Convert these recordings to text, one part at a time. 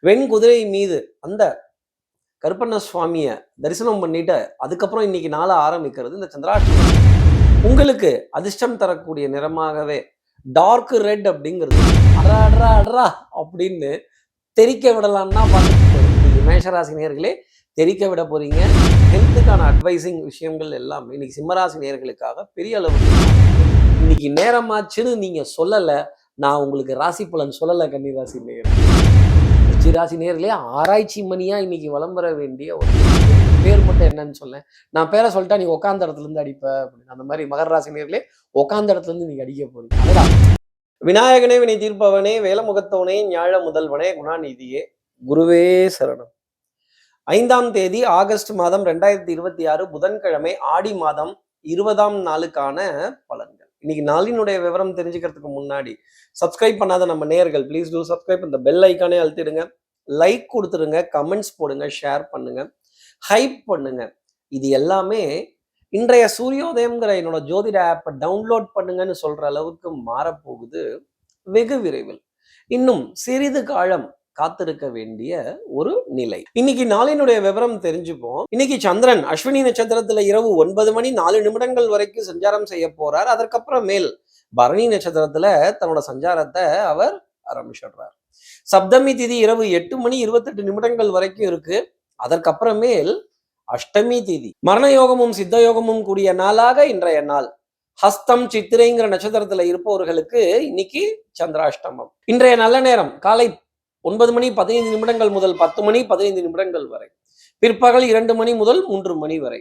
வெண்குதிரை மீது அந்த கருப்பண்ண சுவாமியை தரிசனம் பண்ணிட்டு அதுக்கப்புறம் இன்னைக்கு நாளை ஆரம்பிக்கிறது இந்த சந்திராஷ்டமம். உங்களுக்கு அதிர்ஷ்டம் தரக்கூடிய நிறமாகவே டார்க் ரெட் அப்படிங்கிறது அட்ரா அட்ரா அட்ரா அப்படின்னு தெரிக்க விடலாம்னா பார்த்துட்டு இன்னைக்கு மேஷராசி நேர்களே தெரிக்க விட போறீங்க. ஹெல்த்துக்கான அட்வைசிங் விஷயங்கள் எல்லாம் இன்னைக்கு சிம்மராசி நேர்களுக்காக பெரிய அளவு இன்னைக்கு நேரமாச்சுன்னு நீங்க சொல்லல. நான் உங்களுக்கு ராசி பலன் சொல்லலை. கன்னிராசி நேர் ராசி நேர்களே ஆராய்ச்சி மணியா இன்னைக்கு வலம் வர வேண்டிய ஒரு பேர் மட்டும் என்னன்னு சொல்ல. நான் பேரை சொல்லிட்டா நீ உட்காந்த இடத்துல இருந்து அடிப்ப அப்படின்னு. அந்த மாதிரி மகர ராசி நேர்களே உட்காந்த இடத்துல இருந்து நீங்க அடிக்க போறீங்க. விநாயகனே வினை தீர்ப்பவனே வேலமுகத்தவனே ஞாழ முதல்வனே குணாநிதியே குருவே சரணம். 5ஆம் தேதி ஆகஸ்ட் மாதம் 2026 புதன்கிழமை ஆடி மாதம் 20ஆம் நாளுக்கான பலன்கள். இன்னைக்கு நாளினுடைய விவரம் தெரிஞ்சுக்கிறதுக்கு முன்னாடி சப்ஸ்கிரைப் பண்ணாத நம்ம நேயர்கள் ப்ளீஸ் டூ சப்ஸ்கிரைப். இந்த பெல் ஐக்கானே அழுத்திடுங்க, லைக் கொடுத்துருங்க, கமெண்ட்ஸ் போடுங்க, ஷேர் பண்ணுங்க, ஹைப் பண்ணுங்க. இது எல்லாமே இன்றைய சூரியோதயம்ங்கிற என்னோட ஜோதிட ஆப்பை டவுன்லோட் பண்ணுங்கன்னு சொல்ற அளவுக்கு மாறப்போகுது வெகு விரைவில். இன்னும் சிறிது காலம் காத்திருக்க வேண்டிய ஒரு நிலை. இன்னைக்கு நாளினுடைய விவரம் தெரிஞ்சுப்போம். இன்னைக்கு சந்திரன் அஸ்வினி நட்சத்திரத்துல இரவு 9:04 வரைக்கும் சஞ்சாரம் செய்ய போறார். அதற்கப்புறம் மேல் பரணி நட்சத்திரத்துல தன்னோட சஞ்சாரத்தை அவர் ஆரம்பிச்சிடுறார். சப்தமி திதி இரவு 8:28 வரைக்கும் இருக்கு. அதற்கப்புறமேல் அஷ்டமி திதி மரண யோகமும் சித்த யோகமும் கூடிய நாளாக இன்றைய நாள். ஹஸ்தம் சித்திரைங்கிற நட்சத்திரத்துல இருப்பவர்களுக்கு இன்னைக்கு சந்திராஷ்டமம். இன்றைய நல்ல நேரம் காலை 9:15 முதல் 10:15 வரை, பிற்பகல் 2 மணி முதல் 3 மணி வரை.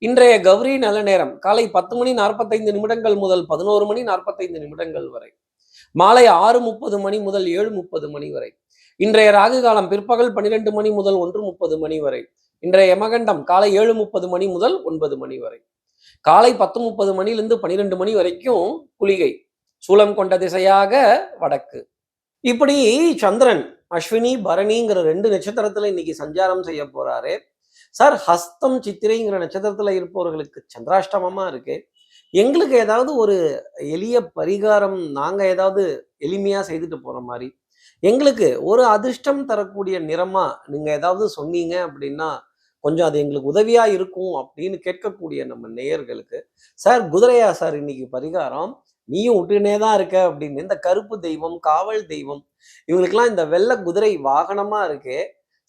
இன்றைய கௌரி நல்ல நேரம் காலை 10:45 முதல் 11:45 வரை, மாலை 6:30 முதல் 7:30 வரை. இன்றைய ராகு காலம் பிற்பகல் 12 மணி முதல் 1:30 வரை. இன்றைய யமகண்டம் காலை 7:30 முதல் 9 வரை. காலை 10:30 12 மணி வரைக்கும் குளிகை. சூலம் கொண்ட திசையாக வடக்கு. இப்படி சந்திரன் அஸ்வினி பரணிங்கிற 2 நட்சத்திரத்துல இன்னைக்கு சஞ்சாரம் செய்ய போறாரு. சார் ஹஸ்தம் சித்திரைங்கிற நட்சத்திரத்துல இருப்பவர்களுக்கு சந்திராஷ்டமமா இருக்கு. எங்களுக்கு ஏதாவது ஒரு எளிய பரிகாரம் நாங்க ஏதாவது எளிமையா செய்துட்டு போற மாதிரி, எங்களுக்கு ஒரு அதிர்ஷ்டம் தரக்கூடிய நிறமா நீங்க ஏதாவது சொன்னீங்க அப்படின்னா கொஞ்சம் அது எங்களுக்கு உதவியா இருக்கும் அப்படின்னு கேட்கக்கூடிய நம்ம நேயர்களுக்கு, சார் குதிரையா சார் இன்னைக்கு பரிகாரம், நீயும் விட்டுனே தான் இருக்க அப்படின்னு இந்த கருப்பு தெய்வம், காவல் தெய்வம், இவங்களுக்கெல்லாம் இந்த வெள்ளை குதிரை வாகனமா இருக்கு.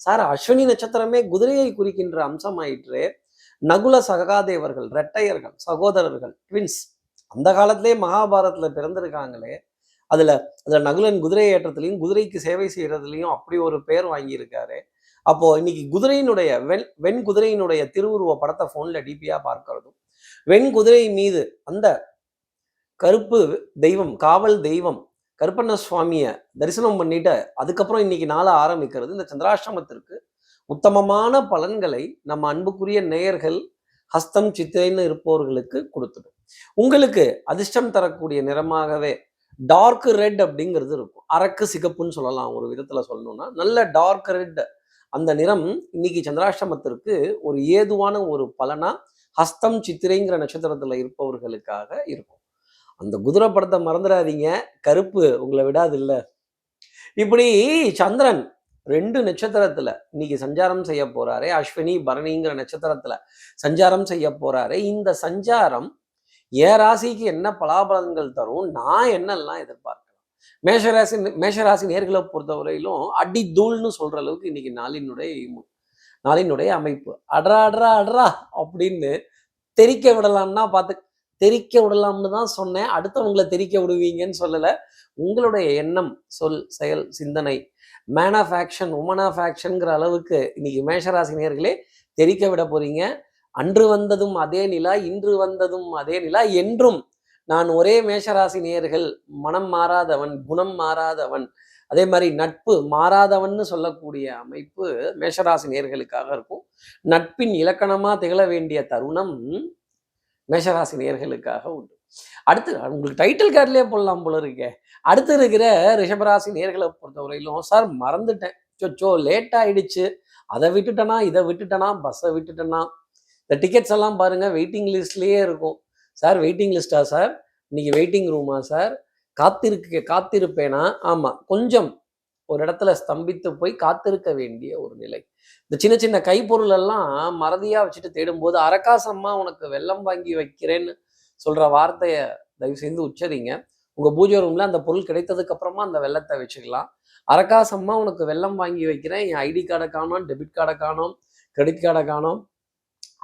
சார் அஸ்வினி நட்சத்திரமே குதிரையை குறிக்கின்ற அம்சமாயிற்று. நகுல சகாதேவர்கள், ரெட்டையர்கள், சகோதரர்கள், ட்வின்ஸ் அந்த காலத்திலே மகாபாரதத்துல பிறந்திருக்காங்களே. அதுல நகுலன் குதிரை ஏற்றத்திலையும் குதிரைக்கு சேவை செய்யறதுலையும் அப்படி ஒரு பேர் வாங்கியிருக்காரு. அப்போ இன்னைக்கு குதிரையினுடைய வெண்குதிரையினுடைய திருவுருவ படத்தை போன்ல டிபியா பார்க்கிறதும், வெண்குதிரை மீது அந்த கருப்பு தெய்வம், காவல் தெய்வம் கருப்பண்ண சுவாமியை தரிசனம் பண்ணிட்டு அதுக்கப்புறம் இன்னைக்கு நாளை ஆரம்பிக்கிறது இந்த சந்திராஷ்டமத்திற்கு உத்தமமான பலன்களை நம்ம அன்புக்குரிய நேயர்கள் ஹஸ்தம் சித்திரைன்னு இருப்பவர்களுக்கு கொடுத்துடும். உங்களுக்கு அதிர்ஷ்டம் தரக்கூடிய நிறமாகவே டார்க் ரெட் அப்படிங்கிறது இருக்கும். அரக்கு சிகப்புன்னு சொல்லலாம் ஒரு விதத்துல சொல்லணும்னா. நல்ல டார்க் ரெட் அந்த நிறம் இன்னைக்கு சந்திராஷ்டமத்திற்கு ஒரு ஏதுவான ஒரு பலனா ஹஸ்தம் சித்திரைங்கிற நட்சத்திரத்துல இருப்பவர்களுக்காக இருக்கும். அந்த குதிரை படத்தை மறந்துடாதீங்க, கருப்பு உங்களை விடாது இல்ல. இப்படி சந்திரன் 2 நட்சத்திரத்துல இன்னைக்கு சஞ்சாரம் செய்ய போறாரு. அஸ்வினி பரணிங்கிற நட்சத்திரத்துல சஞ்சாரம் செய்ய போறாரு. இந்த சஞ்சாரம் என் ராசிக்கு என்ன பலாபலன்கள் தரும், நான் என்னெல்லாம் எதிர்பார்க்கலாம், மேஷராசி நேர்களை பொறுத்தவரையிலும் அடி தூள்னு சொல்ற அளவுக்கு இன்னைக்கு நாளினுடைய அமைப்பு அட்ரா அட்ரா அட்ரா அப்படின்னு தெரிக்க விடலாம்னா பார்த்து தெரிக்க விடலாம்னு தான் சொன்னேன். அடுத்தவங்களை தெரிக்க விடுவீங்கன்னு சொல்லலை. உங்களுடைய எண்ணம், சொல், செயல், சிந்தனை, man of action, woman of ஆக்ஷன்ங்கிற அளவுக்கு இன்னைக்கு மேஷராசி நேர்களே தெரிக்க விட போறீங்க. அன்று வந்ததும் அதே நிலா, இன்று வந்ததும் அதே நிலா, என்றும் நான் ஒரே மேஷராசி நேயர்கள், மனம் மாறாதவன், குணம் மாறாதவன், அதே மாதிரி நட்பு மாறாதவன்னு சொல்லக்கூடிய அமைப்பு மேஷராசி நேயர்களுக்காக இருக்கும். நட்பின் இலக்கணமா திகழ வேண்டிய தருணம் மேஷராசி நேயர்களுக்காக உண்டு. அடுத்து உங்களுக்கு டைட்டில் கார்ட்லேயே போடலாம் போல இருக்கே. அடுத்து இருக்கிற ரிஷபராசி நேயர்களை பொறுத்தவரையிலும், சார் மறந்துட்டேன், சொச்சோ லேட் ஆயிடுச்சு, அதை விட்டுட்டேனா, இதை விட்டுட்டேனா, பஸ்ஸை விட்டுட்டேனா, இந்த டிக்கெட்ஸ் எல்லாம் பாருங்க வெயிட்டிங் லிஸ்ட்லேயே இருக்கும். சார் வெயிட்டிங் லிஸ்டா சார், இன்னைக்கு வெயிட்டிங் ரூமா சார், காத்திருப்பேனா, ஆமாம் கொஞ்சம் ஒரு இடத்துல ஸ்தம்பித்து போய் காத்திருக்க வேண்டிய ஒரு நிலை. இந்த சின்ன சின்ன கைப்பொருள் எல்லாம் மறதியா வச்சுட்டு தேடும்போது, அரக்காசம்மா உனக்கு வெல்லம் வாங்கி வைக்கிறேன்னு சொல்ற வார்த்தைய தயவு செய்து உச்சரிங்க. உங்க பூஜை ரூம்ல அந்த பொருள் கிடைத்ததுக்கு அப்புறமா அந்த வெல்லத்தை வச்சுக்கலாம். அரக்காசம்மா உனக்கு வெல்லம் வாங்கி வைக்கிறேன், என் ஐடி கார்டை காணோம், டெபிட் கார்டை காணோம், கிரெடிட் கார்டை காணோம்,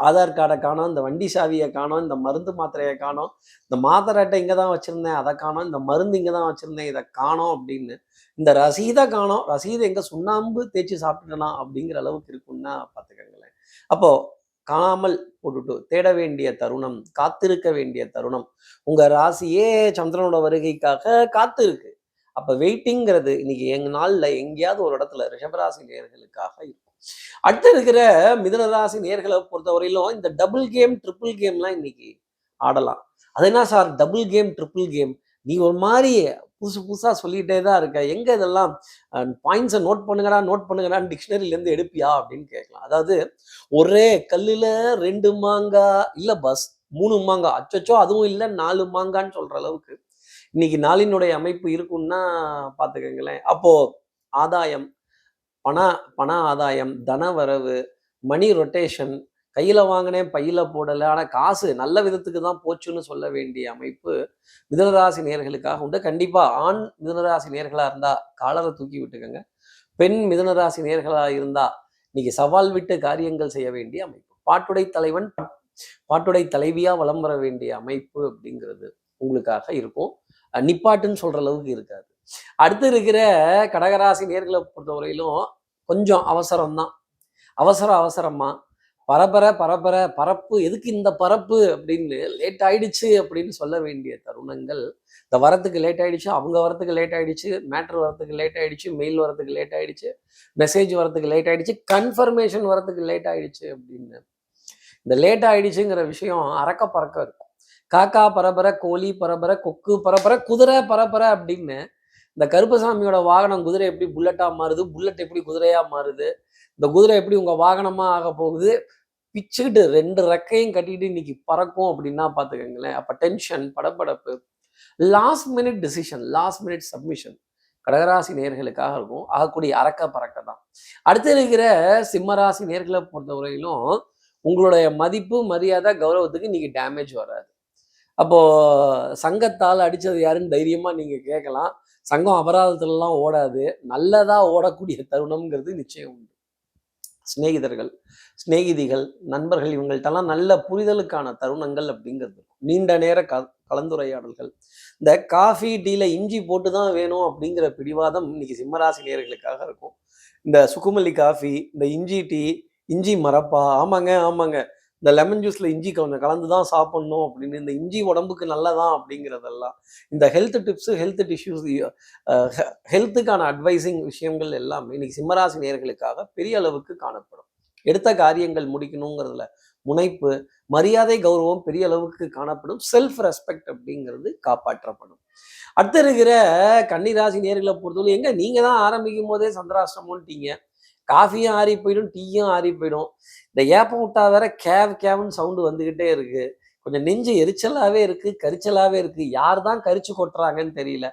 ஆதார் கார்டை காணோம், இந்த வண்டி சாவியை காணோம், இந்த மருந்து மாத்திரையை காணோம், இந்த மாத்திரை அட்டை இங்கே தான் வச்சுருந்தேன் அதை காணோம், இந்த மருந்து இங்கே தான் வச்சுருந்தேன் இதை காணோம் அப்படின்னு, இந்த ரசீதை காணோம், ரசீதை எங்கே சுண்ணாம்பு தேய்ச்சி சாப்பிட்டுட்டனா அப்படிங்கிற அளவுக்கு இருக்குன்னா பார்த்துக்கங்களேன். அப்போது காணாமல் போட்டுட்டு தேட வேண்டிய தருணம், காத்திருக்க வேண்டிய தருணம். உங்கள் ராசியே சந்திரனோட வருகைக்காக காத்திருக்கு. அப்போ வெயிட்டிங்கிறது இன்னைக்கு எங்க நாளில் எங்கேயாவது ஒரு இடத்துல ரிஷபராசி நேயர்களுக்காக இருக்கும். அடுத்து இருக்கிற மிதுனராசி நேர்களை பொறுத்தவரையிலும் இந்த டபுள் கேம் ட்ரிபிள் கேம்லாம் இன்னைக்கு ஆடலாம். அது என்ன sir double game triple game, நீ ஒரு மாதிரி புதுசு புதுசா சொல்லிட்டே தான் இருக்க, எங்க இதெல்லாம் பாயிண்ட்ஸை நோட் பண்ணுங்கடான்னு டிக்ஷனரியிலேருந்து எடுப்பியா அப்படின்னு கேட்கலாம். அதாவது ஒரே கல்லுல 2 மாங்காய் இல்ல பஸ் 3 மாங்காய், அச்சச்சோ அதுவும் இல்லை 4 மாங்கான்னு சொல்ற அளவுக்கு இன்னைக்கு நாளினுடைய அமைப்பு இருக்குன்னா பார்த்துக்கங்களேன். அப்போ ஆதாயம், பண ஆதாயம், தன வரவு, மணி ரொட்டேஷன், கையில் வாங்கினேன் பையில போடலை ஆனால் காசு நல்ல விதத்துக்கு தான் போச்சுன்னு சொல்ல வேண்டிய அமைப்பு மிதுனராசி நேர்களுக்காக உண்டு. கண்டிப்பாக ஆண் மிதுனராசி நேர்களாக இருந்தால் காலரை தூக்கி விட்டுக்கோங்க. பெண் மிதுனராசி நேர்களாக இருந்தால் இன்னைக்கு சவால் விட்டு காரியங்கள் செய்ய வேண்டிய அமைப்பு. பாட்டுடை தலைவன் பாட்டுடை தலைவியாக வலம் வர வேண்டிய அமைப்பு அப்படிங்கிறது உங்களுக்காக இருக்கும். நிப்பாட்டுன்னு சொல்கிற அளவுக்கு இருக்காது. அடுத்து இருக்கிற கடகராசி நேர்களை பொறுத்தவரையிலும் கொஞ்சம் அவசரம்தான். அவசரமா பரப்பு, எதுக்கு இந்த பரப்பு அப்படின்னு லேட் ஆயிடுச்சு அப்படின்னு சொல்ல வேண்டிய தருணங்கள். இந்த வரத்துக்கு லேட் ஆயிடுச்சு, அவங்க வரத்துக்கு லேட் ஆயிடுச்சு, மேட்ரு வரத்துக்கு லேட் ஆயிடுச்சு, மெயில் வரத்துக்கு லேட் ஆயிடுச்சு, மெசேஜ் வரத்துக்கு லேட் ஆயிடுச்சு, கன்ஃபர்மேஷன் வரத்துக்கு லேட் ஆயிடுச்சு அப்படின்னு இந்த லேட் ஆயிடுச்சுங்கிற விஷயம் அறக்க பறக்க இருக்கும். காக்கா பரபர, கோழி பரபர, கொக்கு பரபர, குதிரை பரபர அப்படின்னு இந்த கருப்பசாமியோட வாகனம் குதிரை எப்படி புல்லட்டா மாறுது, புல்லட் எப்படி குதிரையா மாறுது, இந்த குதிரை எப்படி உங்க வாகனமா ஆக போகுது, பிச்சுக்கிட்டு 2 ரெக்கையும் கட்டிட்டு இன்னைக்கு பறக்கும் அப்படின்னா பார்த்துக்கங்களேன். அப்போ டென்ஷன், படபடப்பு, last minute decision, last minute submission கடகராசி நேர்களுக்காக இருக்கும். ஆகக்கூடிய அறக்க பறக்க தான். அடுத்து இருக்கிற சிம்மராசி நேர்களை பொறுத்தவரையிலும் உங்களுடைய மதிப்பு, மரியாதை, கௌரவத்துக்கு இன்னைக்கு டேமேஜ் வராது. அப்போ சங்கத்தால் அடிச்சது யாருன்னு தைரியமா நீங்க கேட்கலாம். சங்கம் அபராதத்துலலாம் ஓடாது, நல்லதா ஓடக்கூடிய தருணம்ங்கிறது நிச்சயம் உண்டு. சிநேகிதர்கள், சிநேகிதிகள், நண்பர்கள் இவங்கள்ட்டெல்லாம் நல்ல புரிதலுக்கான தருணங்கள் அப்படிங்கிறது இருக்கும். நீண்ட நேர கலந்துரையாடல்கள். இந்த காஃபி டீல இஞ்சி போட்டு தான் வேணும் அப்படிங்கிற பிடிவாதம் இன்னைக்கு சிம்மராசி நேயர்களுக்காக இருக்கும். இந்த சுக்குமல்லி காஃபி, இந்த இஞ்சி டீ, இஞ்சி மரப்பா, ஆமாங்க இந்த லெமன் ஜூஸ்ல இஞ்சி கொஞ்சம் கலந்து தான் சாப்பிடணும் அப்படின்னு, இந்த இஞ்சி உடம்புக்கு நல்லதான் அப்படிங்கிறதெல்லாம், இந்த ஹெல்த் டிப்ஸு, ஹெல்த் டிஷ்யூஸ், ஹெல்த்துக்கான அட்வைசிங் விஷயங்கள் எல்லாமே இன்னைக்கு சிம்மராசி நேயர்களுக்காக பெரிய அளவுக்கு காணப்படும். எடுத்த காரியங்கள் முடிக்கணுங்கிறதுல முனைப்பு, மரியாதை, கௌரவம் பெரிய அளவுக்கு காணப்படும். செல்ஃப் ரெஸ்பெக்ட் அப்படிங்கிறது காப்பாற்றப்படும். அடுத்த இருக்கிற கன்னிராசி நேர்களை பொறுத்தவரை எங்க நீங்க தான் ஆரம்பிக்கும் போதே சந்திராஷ்டமோன்ட்டீங்க. காஃபியும் ஆறி போயிடும், டீயும் ஆறி போயிடும். இந்த ஏப்பம் விட்டா வேற கேவ்னு சவுண்டு வந்துகிட்டே இருக்கு. கொஞ்சம் நெஞ்சு எரிச்சலாவே இருக்கு, கரிச்சலாவே இருக்கு. யார் தான் கரிச்சு கொட்டுறாங்கன்னு தெரியல.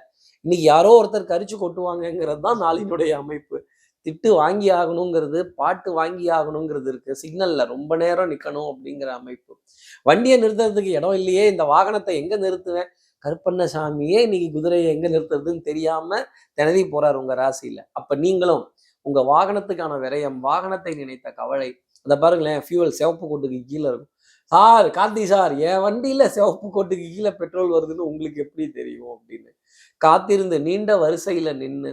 இன்னைக்கு யாரோ ஒருத்தர் கரிச்சு கொட்டுவாங்கங்கிறது தான் நாளினுடைய அமைப்பு. திட்டு வாங்கி ஆகணுங்கிறது, பாட்டு வாங்கி ஆகணுங்கிறது இருக்கு. சிக்னல்ல ரொம்ப நேரம் நிக்கணும் அப்படிங்கிற அமைப்பு. வண்டியை நிறுத்துறதுக்கு இடம் இல்லையே, இந்த வாகனத்தை எங்க நிறுத்துவேன், கருப்பண்ணசாமியே இன்னைக்கு குதிரையை எங்க நிறுத்துறதுன்னு தெரியாம திணறி போறாரு உங்க ராசியில. அப்ப நீங்களும் உங்க வாகனத்துக்கான விரயம், வாகனத்தை நினைத்த கவலை, அதை பாருங்களேன், ஃபியூவல் சிவப்பு கோட்டுக்கு கீழே இருக்கும். சார் கார்த்தி சார், என் வண்டியில சிவப்பு கோட்டுக்கு கீழே பெட்ரோல் வருதுன்னு உங்களுக்கு எப்படி தெரியும் அப்படின்னு காத்திருந்து நீண்ட வரிசையில நின்று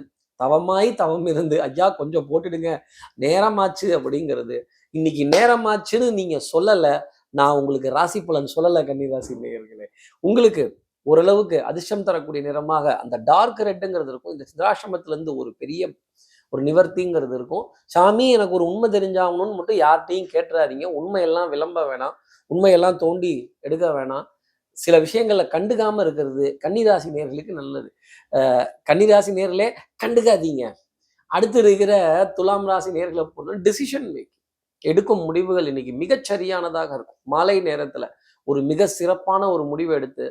தவம் இருந்து ஐயா கொஞ்சம் போட்டுடுங்க நேரமாச்சு அப்படிங்கிறது. இன்னைக்கு நேரமாச்சுன்னு நீங்க சொல்லல, நான் உங்களுக்கு ராசி பலன் சொல்லலை. கன்னிராசி நேயர்களே, உங்களுக்கு ஓரளவுக்கு அதிர்ஷ்டம் தரக்கூடிய நிறமாக அந்த டார்க் ரெட்டுங்கிறது இருக்கும். இந்த சித்ராசிரமத்துல இருந்து ஒரு நிவர்த்திங்கிறது இருக்கும். சாமி எனக்கு ஒரு உண்மை தெரிஞ்சாகணும்னு மட்டும் யார்கிட்டையும் கேட்டுறாதீங்க. உண்மையெல்லாம் விளம்ப வேணாம், உண்மையெல்லாம் தோண்டி எடுக்க வேணாம். சில விஷயங்கள்ல கண்டுக்காம இருக்கிறது கன்னிராசி நேர்களுக்கு நல்லது. கன்னிராசி நேர்களே கண்டுக்காதீங்க. அடுத்து இருக்கிற துலாம் ராசி நேர்களை பொறுத்த டிசிஷன் மேக்கிங், எடுக்கும் முடிவுகள் இன்னைக்கு மிகச்சரியானதாக இருக்கும். மாலை நேரத்துல ஒரு மிக சிறப்பான ஒரு முடிவு எடுத்து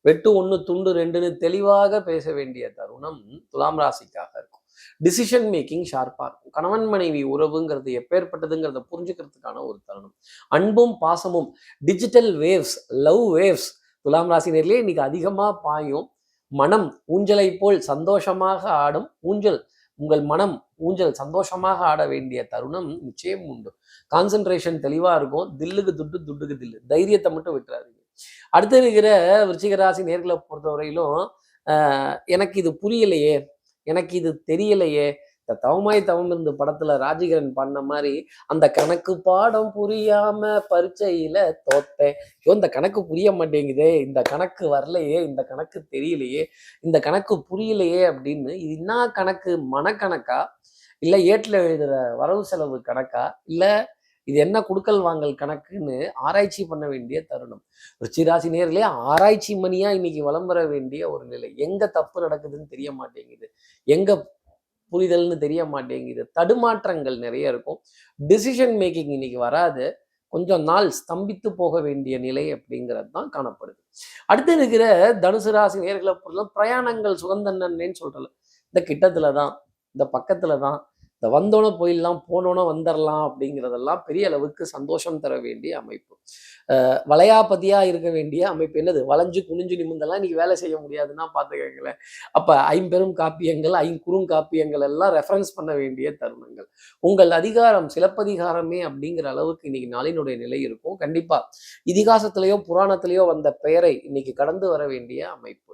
வெட்டு 1 துண்டு 2ன்னு தெளிவாக பேச வேண்டிய தருணம் துலாம் ராசிக்காக இருக்கும். டிசிஷன் மேக்கிங் ஷார்ப்பாக இருக்கும். கணவன் மனைவி உறவுங்கிறது எப்பேற்பட்டதுங்கிறத புரிஞ்சுக்கிறதுக்கான ஒரு தருணம். அன்பும் பாசமும் டிஜிட்டல் வேவ்ஸ், லவ் வேவ்ஸ் துலாம் ராசி நேர்லயே இன்னைக்கு அதிகமாக பாயும். மனம் ஊஞ்சலை போல் சந்தோஷமாக ஆடும். உங்கள் மனம் ஊஞ்சல் சந்தோஷமாக ஆட வேண்டிய தருணம் நிச்சயம் உண்டு. கான்சென்ட்ரேஷன் தெளிவா இருக்கும். தில்லுக்கு துட்டு, துட்டுக்கு தில்லு. தைரியத்தை மட்டும் விட்டுறாதீங்க. அடுத்து இருக்கிற விருச்சிக ராசி நேர்களை பொறுத்தவரையிலும் எனக்கு இது புரியலையே, எனக்கு இது தெரியலையே, இந்த தவமாய் தவம் இருந்து படத்துல ராஜகிரண் பண்ண மாதிரி அந்த கணக்கு பாடம் புரியாம பரீட்சையில தோத்தேன். ஐயோ இந்த கணக்கு புரிய மாட்டேங்குதே, இந்த கணக்கு வரலையே, இந்த கணக்கு தெரியலையே, இந்த கணக்கு புரியலையே அப்படின்னு. இது என்ன கணக்கு? மனக்கணக்கா, இல்ல ஏட்டில் எழுதுற வரவு செலவு கணக்கா, இல்ல இது என்ன குடுக்கல் வாங்கல் கணக்குன்னு ஆராய்ச்சி பண்ண வேண்டிய தருணம். ருச்சிராசி நேர்களே ஆராய்ச்சி மணியா இன்னைக்கு வலம் வர வேண்டிய ஒரு நிலை. எங்க தப்பு நடக்குதுன்னு தெரிய மாட்டேங்குது, எங்க புரிதல்னு தெரிய மாட்டேங்குது. தடுமாற்றங்கள் நிறைய இருக்கும். டிசிஷன் மேக்கிங் இன்னைக்கு வராது. கொஞ்சம் நாள் ஸ்தம்பித்து போக வேண்டிய நிலை அப்படிங்கிறது தான் காணப்படுது. அடுத்து இருக்கிற தனுசு ராசி நேர்களை பொறுத்தவரை பிரயாணங்கள் சுகந்தன்னன்னு சொல்றல, இந்த கிட்டத்துல தான், இந்த பக்கத்துல தான், இந்த வந்தோன்னே போயிடலாம், போனோன்னே வந்துடலாம் அப்படிங்கிறதெல்லாம் பெரிய அளவுக்கு சந்தோஷம் தர வேண்டிய அமைப்பு. வளையாபதியா இருக்க வேண்டிய அமைப்பு. என்னது வளைஞ்சு குனிஞ்சு நிமிந்தெல்லாம் இன்னைக்கு வேலை செய்ய முடியாதுன்னா பார்த்துக்கங்களேன். அப்ப ஐம்பெரும் காப்பியங்கள், ஐங்குறுங்காப்பியங்கள் எல்லாம் ரெஃபரன்ஸ் பண்ண வேண்டிய தருணங்கள். உங்கள் அதிகாரம் சிலப்பதிகாரமே அப்படிங்கிற அளவுக்கு இன்னைக்கு நாளினுடைய நிலை இருக்கும். கண்டிப்பா இதிகாசத்திலேயோ புராணத்திலேயோ வந்த பெயரை இன்னைக்கு கடந்து வர வேண்டிய அமைப்பு.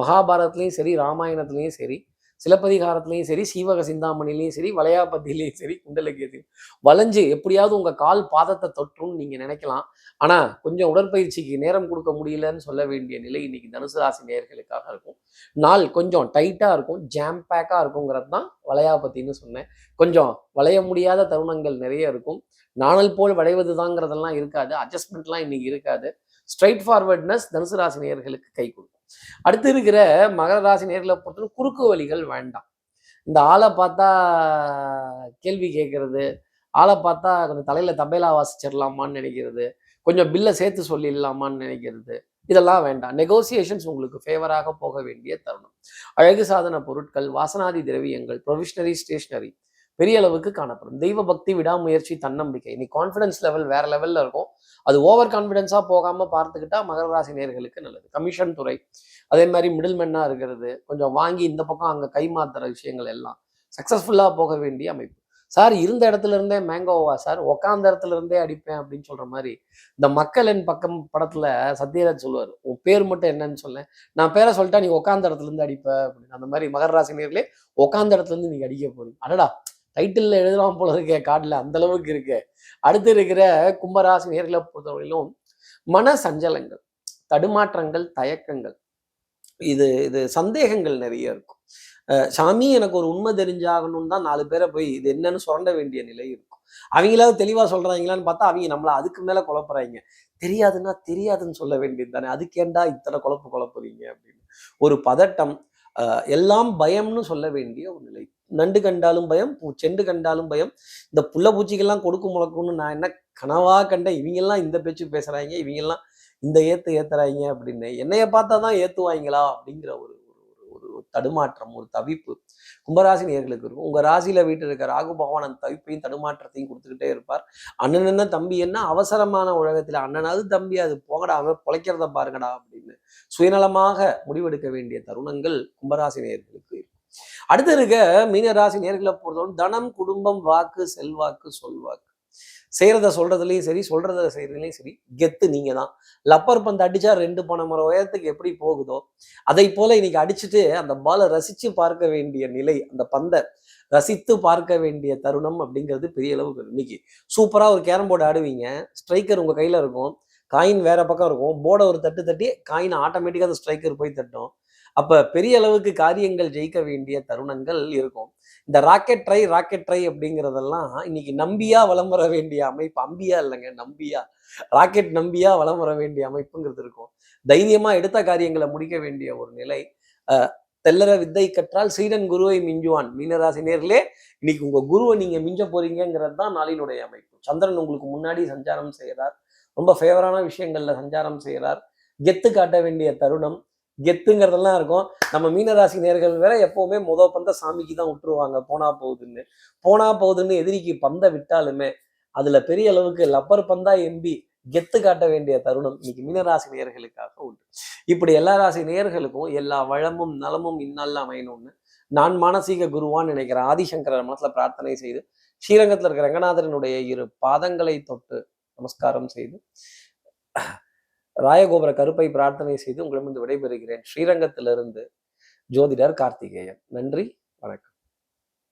மகாபாரதத்திலையும் சரி, ராமாயணத்திலையும் சரி, சிலப்பதிகாரத்திலையும் சரி, சீவக சிந்தாமணிலையும் சரி, வளையாபதியிலையும் சரி, குண்டலகேதியும் வளைஞ்சு எப்படியாவது உங்க கால் பாதத்தை தொற்றும்னு நீங்க நினைக்கலாம். ஆனா கொஞ்சம் உடற்பயிற்சிக்கு நேரம் கொடுக்க முடியலன்னு சொல்ல வேண்டிய நிலை இன்னைக்கு தனுசு ராசி நேயர்களுக்காக இருக்கும். நாள் கொஞ்சம் டைட்டா இருக்கும், ஜாம் பேக்கா இருக்குங்கிறது தான் வளையாபத்தின்னு சொன்னேன். கொஞ்சம் வளைய முடியாத தருணங்கள் நிறைய இருக்கும். நாணல் போல் வளைவது தாங்கிறதெல்லாம் இருக்காது. அட்ஜஸ்ட்மெண்ட்லாம் இன்னைக்கு இருக்காது. ஸ்ட்ரைட் ஃபார்வர்ட்னஸ் தனுசு ராசி நேயர்களுக்கு கை கொடுக்கும். அடுத்து இருக்கிற மகர ராசி நேர்களை பொறுத்தவரை குறுக்கு வழிகள் வேண்டாம். இந்த ஆளை பார்த்தா கேள்வி கேட்கறது, ஆளை பார்த்தா கொஞ்சம் தலையில தபேலா வாசிச்சிடலாமான்னு நினைக்கிறது, கொஞ்சம் பில்லை சேர்த்து சொல்லிடலாமான்னு நினைக்கிறது, இதெல்லாம் வேண்டாம். நெகோசியேஷன்ஸ் உங்களுக்கு ஃபேவராக போக வேண்டிய தருணம். அழகு சாதன பொருட்கள், வாசனாதி திரவியங்கள், ப்ரொவிஷனரி ஸ்டேஷனரி பெரிய அளவுக்கு காணப்படும். தெய்வ பக்தி, விடாமுயற்சி, தன்னம்பிக்கை, இன்னைக்கு கான்ஃபிடன்ஸ் லெவல் வேற லெவல்ல இருக்கும். அது ஓவர் கான்ஃபிடென்ஸா போகாம பார்த்துக்கிட்டா மகர ராசி நேர்களுக்கு நல்லது. கமிஷன் துறை, அதே மாதிரி மிடில் மென்னா இருக்கிறது, கொஞ்சம் வாங்கி இந்த பக்கம் அங்கே கை மாத்துற விஷயங்கள் எல்லாம் சக்சஸ்ஃபுல்லாக போக வேண்டிய அமைப்பு. சார் இருந்த இடத்துல இருந்தே மேங்கோவா சார், உக்காந்த இடத்துல இருந்தே அடிப்பேன் அப்படின்னு சொல்ற மாதிரி இந்த மக்களின் பக்கம் படத்துல சத்யராஜ் சொல்லுவார், உன் பேர் மட்டும் என்னன்னு சொல்ல, நான் பேரை சொல்லிட்டா நீ உக்காந்த இடத்துல இருந்து அடிப்ப அப்படின்னு. அந்த மாதிரி மகர ராசி நேர்களே உக்காந்த இடத்துல இருந்து நீங்க அடிக்க போறீங்க. அடடா டைட்டில் எழுதலாம் போல இருக்கே கார்டில், அந்த அளவுக்கு இருக்கு. அடுத்து இருக்கிற கும்பராசி நேர்களை பொறுத்தவரையிலும் மன சஞ்சலங்கள், தடுமாற்றங்கள், தயக்கங்கள், இது சந்தேகங்கள் நிறைய இருக்கும். சாமி எனக்கு ஒரு உண்மை தெரிஞ்சாகணும்னு தான் 4 பேரை போய் இது என்னன்னு சுரண்ட வேண்டிய நிலை இருக்கும். அவங்களாவது தெளிவா சொல்றாங்களான்னு பார்த்தா அவங்க நம்மள அதுக்கு மேல குழப்புறாங்க. தெரியாதுன்னா தெரியாதுன்னு சொல்ல வேண்டியது தானே, அதுக்கேண்டா இத்தனை குழப்புறீங்க அப்படின்னு ஒரு பதட்டம். எல்லாம் பயம்னு சொல்ல வேண்டிய ஒரு நிலை. நண்டு கண்டாலும் பயம், செண்டு கண்டாலும் பயம். இந்த புள்ள பூச்சிக்கெல்லாம் கொடுக்கு முழக்கும்னு நான் என்ன கனவா கண்டேன். இவங்கெல்லாம் இந்த பேச்சு பேசுறாங்க, இவங்கெல்லாம் இந்த ஏத்துறாங்க அப்படின்னு. என்னைய பார்த்தா தான் ஏத்துவாங்களா அப்படிங்கிற ஒரு ஒரு தடுமாற்றம், ஒரு தவிப்பு கும்பராசி நேர்களுக்கு இருக்கும். உங்க ராசியில வீட்டு இருக்க ராகு பகவான் அந்த தவிப்பையும் தடுமாற்றத்தையும் கொடுத்துக்கிட்டே இருப்பார். அண்ணன் என்ன தம்பி என்ன அவசரமான உலகத்துல, அண்ணனாவது தம்பி அது போங்கடா, அவன் பொழைக்கிறத பாருங்கடா அப்படின்னு சுயநலமாக முடிவெடுக்க வேண்டிய தருணங்கள் கும்பராசி நேர்களுக்கு இருக்கும். அடுத்து இருக்க மீனராசி நேர்களை பொறுத்தவரை தனம், குடும்பம், வாக்கு, செல்வாக்கு, சொல்வாக்கு, செய்யறத சொல்றதுலயும் சரி, சொல்றத செய்யறதுலயும் சரி, கெத்து நீங்க தான். லப்பர் பந்து அடிச்சா 2 பனை உயரத்துக்கு எப்படி போகுதோ அதை போல இன்னைக்கு அடிச்சுட்டு அந்த பாலை ரசிச்சு பார்க்க வேண்டிய நிலை, அந்த பந்தை ரசித்து பார்க்க வேண்டிய தருணம் அப்படிங்கிறது பெரிய அளவுக்கு. இன்னைக்கு சூப்பரா ஒரு கேரம் போர்டு ஆடுவீங்க, ஸ்ட்ரைக்கர் உங்க கையில இருக்கும், காயின் வேற பக்கம் இருக்கும், போர்டை ஒரு தட்டு தட்டி காயின் ஆட்டோமேட்டிக்கா அந்த ஸ்ட்ரைக்கர் போய் தட்டும். அப்ப பெரிய அளவுக்கு காரியங்கள் ஜெயிக்க வேண்டிய தருணங்கள் இருக்கும். இந்த ராக்கெட் ட்ரை அப்படிங்கிறதெல்லாம் இன்னைக்கு நம்பியா வலம் வர வேண்டிய அமைப்பு. அம்பியா இல்லைங்க, நம்பியா. ராக்கெட் நம்பியா வலம் வர வேண்டிய அமைப்புங்கிறது இருக்கும். தைரியமா எடுத்த காரியங்களை முடிக்க வேண்டிய ஒரு நிலை. தெல்லற வித்தை கற்றால் சீடன் குருவை மிஞ்சுவான். மீனராசி நேர்களே இன்னைக்கு உங்க குருவை நீங்க மிஞ்ச போறீங்கிறது தான் நாளினுடைய அமைப்பு. சந்திரன் உங்களுக்கு முன்னாடி சஞ்சாரம் செய்கிறார், ரொம்ப ஃபேவரான விஷயங்கள்ல சஞ்சாரம் செய்கிறார். கெத்து காட்ட வேண்டிய தருணம். கெத்துங்கிறதெல்லாம் இருக்கும். நம்ம மீனராசி நேர்கள் வேற எப்பவுமே பந்த சாமிக்கு தான் விட்டுருவாங்க, போனா போகுதுன்னு எதிரிக்கு பந்தை விட்டாலுமே அதுல பெரிய அளவுக்கு லப்பர் பந்தா எம்பி கெத்து காட்ட வேண்டிய தருணம் இன்னைக்கு மீனராசி நேயர்களுக்காக உண்டு. இப்படி எல்லா ராசி நேயர்களுக்கும் எல்லா வளமும் நலமும் இந்நாளில் அமையணும்னு நான் மானசீக குருவான்னு நினைக்கிற ஆதிசங்கரர் மனசுல பிரார்த்தனை செய்து, ஸ்ரீரங்கத்தில் இருக்கிற ரங்கநாதரனுடைய 2 பாதங்களை தொட்டு நமஸ்காரம் செய்து, ராயகோபுர கருப்பை பிரார்த்தனை செய்து உங்களிடமிருந்து விடைபெறுகிறேன். ஸ்ரீரங்கத்திலிருந்து ஜோதிடர் கார்த்திகேயன். நன்றி, வணக்கம்.